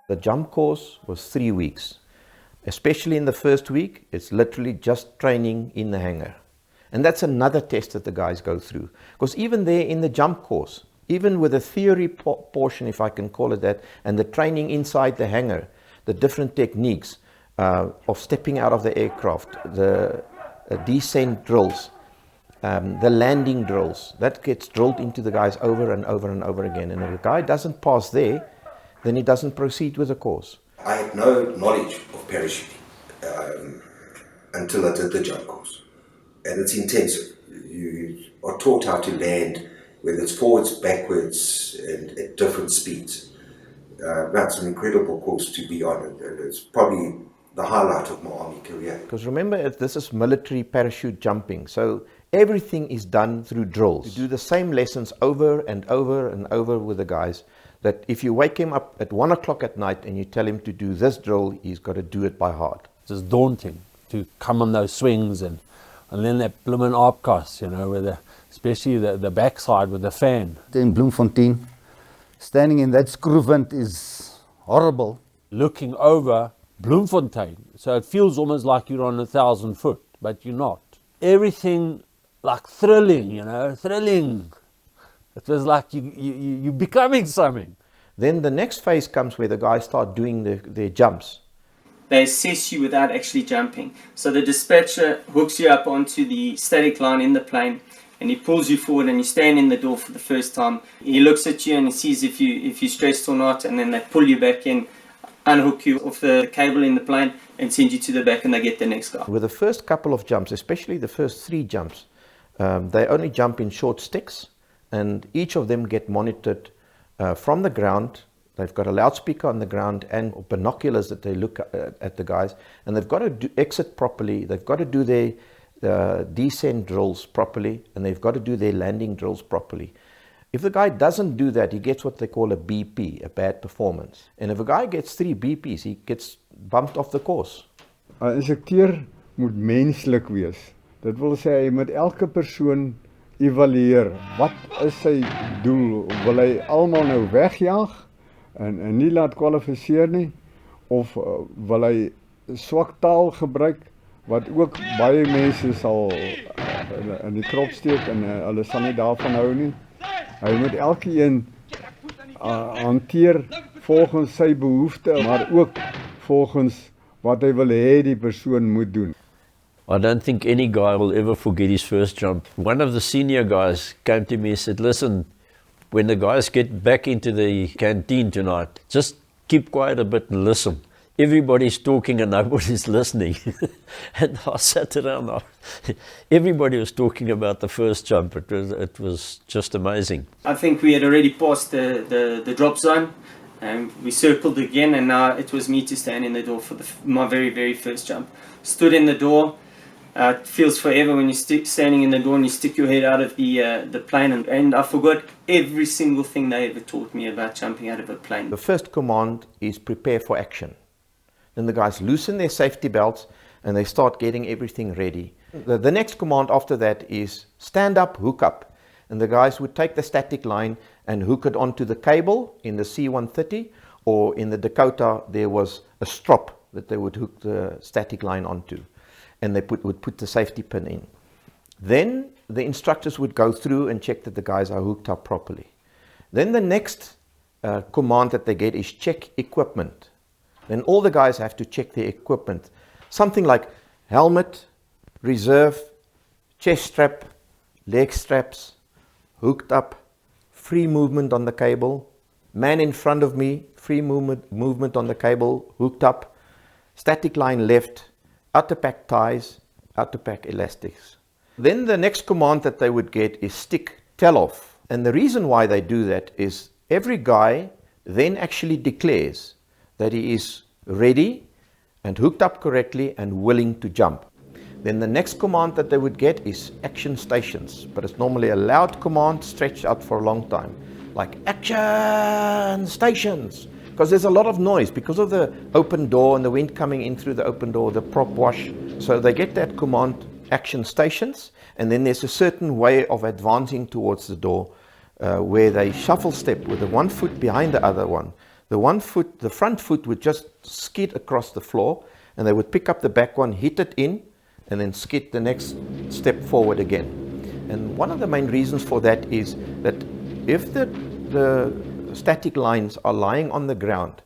The jump course was 3 weeks. Especially in the first week, it's literally just training in the hangar. And that's another test that the guys go through. Because even there in the jump course, even with the theory portion, if I can call it that, and the training inside the hangar, the different techniques of stepping out of the aircraft, the descent drills, the landing drills, that gets drilled into the guys over and over and over again. And if a guy doesn't pass there, then he doesn't proceed with the course. I had no knowledge of parachuting until I did the jump course. And it's intensive. You are taught how to land, whether it's forwards, backwards, and at different speeds. That's an incredible course to be on. And it's probably the highlight of my Army career. Because remember, this is military parachute jumping. So everything is done through drills. You do the same lessons over and over and over with the guys. That if you wake him up at 1 o'clock at night and you tell him to do this drill, he's got to do it by heart. It's daunting to come on those swings and then that blooming opcast, you know, with especially the backside with the fan. In Bloemfontein, standing in that screw vent is horrible. Looking over Bloemfontein, so it feels almost like you're on 1,000 foot, but you're not. Everything like thrilling, you know, thrilling. It was like you're becoming something. Then the next phase comes where the guys start doing their jumps. They assess you without actually jumping. So the dispatcher hooks you up onto the static line in the plane and he pulls you forward and you stand in the door for the first time. He looks at you and he sees if you're stressed or not, and then they pull you back in, unhook you off the cable in the plane and send you to the back and they get the next guy. With the first couple of jumps, especially the first 3 jumps, they only jump in short sticks. And each of them get monitored from the ground. They've got a loudspeaker on the ground and binoculars that they look at the guys. And they've got to exit properly. They've got to do their descent drills properly. And they've got to do their landing drills properly. If the guy doesn't do that, he gets what they call a BP, a bad performance. And if a guy gets 3 BP's, he gets bumped off the course. Een instrukteur moet menslik wees. Dit wil sê, hy moet elke persoon evalueer. Wat is sy doel? Wil hy almal nou wegjaag en nie laat kwalifiseer nie? Of wil hy swak taal gebruik wat ook baie mense sal in die krop steek en hulle sal nie daarvan hou nie? Hy moet elkeen hanteer volgens sy behoefte, maar ook volgens wat hy wil hê die persoon moet doen. I don't think any guy will ever forget his first jump. One of the senior guys came to me and said, listen, when the guys get back into the canteen tonight, just keep quiet a bit and listen. Everybody's talking and nobody's listening. And I sat around, everybody was talking about the first jump. It was just amazing. I think we had already passed the drop zone and we circled again, and now it was me to stand in the door for my very, very first jump. Stood in the door. It feels forever when you're standing in the door and you stick your head out of the plane, and I forgot every single thing they ever taught me about jumping out of a plane. The first command is prepare for action. Then the guys loosen their safety belts and they start getting everything ready. The next command after that is stand up, hook up. And the guys would take the static line and hook it onto the cable in the C-130, or in the Dakota there was a strop that they would hook the static line onto. And they would put the safety pin in. Then the instructors would go through and check that the guys are hooked up properly. Then the next command that they get is check equipment. Then all the guys have to check their equipment. Something like helmet, reserve, chest strap, leg straps, hooked up, free movement on the cable, man in front of me, free movement on the cable, hooked up, static line left, outer pack ties, outer pack elastics. Then the next command that they would get is stick tell off. And the reason why they do that is every guy then actually declares that he is ready and hooked up correctly and willing to jump. Then the next command that they would get is action stations, but it's normally a loud command stretched out for a long time, like action stations. Because there's a lot of noise because of the open door and the wind coming in through the open door, the prop wash. So they get that command, action stations, and then there's a certain way of advancing towards the door where they shuffle step with the one foot behind the other one. the front foot would just skid across the floor, and they would pick up the back one, hit it in, and then skid the next step forward again. And one of the main reasons for that is that if the static lines are lying on the ground,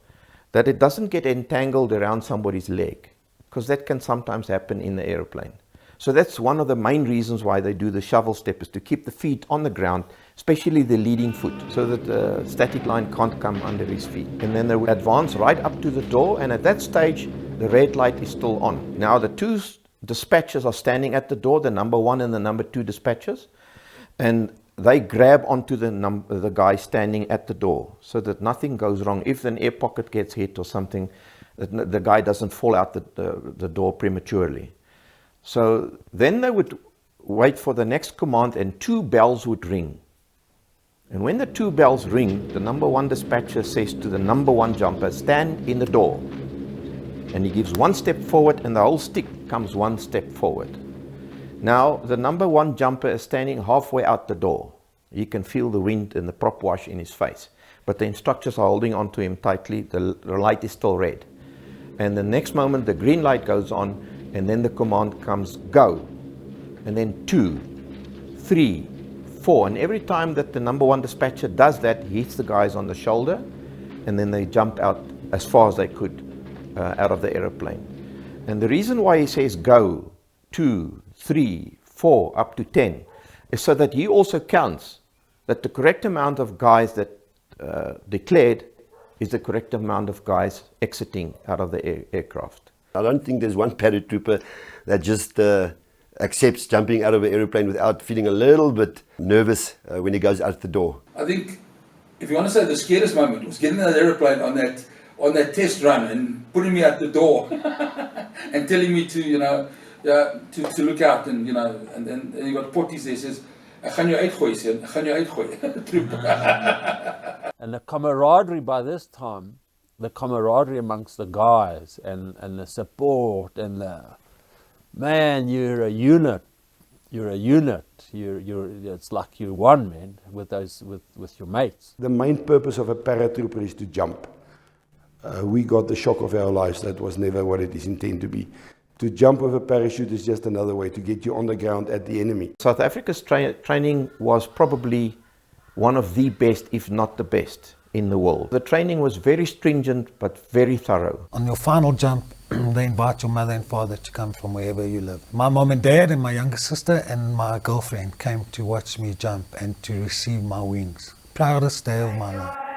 that it doesn't get entangled around somebody's leg, because that can sometimes happen in the aeroplane. So that's one of the main reasons why they do the shovel step, is to keep the feet on the ground, especially the leading foot, so that the static line can't come under his feet. And then they would advance right up to the door, and at that stage, the red light is still on. Now the two dispatchers are standing at the door, the number 1 and the number 2 dispatchers, and they grab onto the guy standing at the door so that nothing goes wrong. If an air pocket gets hit or something, the guy doesn't fall out the door prematurely. So then they would wait for the next command, and 2 bells would ring. And when the 2 bells ring, the number 1 dispatcher says to the number 1 jumper, stand in the door. And he gives 1 step forward, and the whole stick comes 1 step forward. Now, the number 1 jumper is standing halfway out the door. He can feel the wind and the prop wash in his face. But the instructors are holding on to him tightly. The light is still red. And the next moment, the green light goes on, and then the command comes, go. And then 2, 3, 4. And every time that the number 1 dispatcher does that, he hits the guys on the shoulder, and then they jump out as far as they could out of the aeroplane. And the reason why he says go, 2, 3, 4, up to 10, is so that he also counts that the correct amount of guys that declared is the correct amount of guys exiting out of the aircraft. I don't think there's one paratrooper that just accepts jumping out of an aeroplane without feeling a little bit nervous when he goes out the door. I think, if you want to say the scariest moment, was getting in that aeroplane on that test run and putting me at the door and telling me to, to look out, and and you got potties there says, "Ek gaan jou uitgooi, seun. Ek gaan jou uitgooi." And the camaraderie by this time, the camaraderie amongst the guys, and the support, and the, man, you're a unit. You're a unit. It's like you're one, man, with your mates. The main purpose of a paratrooper is to jump. We got the shock of our lives. That was never what it is intended to be. To jump with a parachute is just another way to get you on the ground at the enemy. South Africa's training was probably one of the best, if not the best, in the world. The training was very stringent, but very thorough. On your final jump, they invite your mother and father to come from wherever you live. My mom and dad and my younger sister and my girlfriend came to watch me jump and to receive my wings. Proudest day of my life.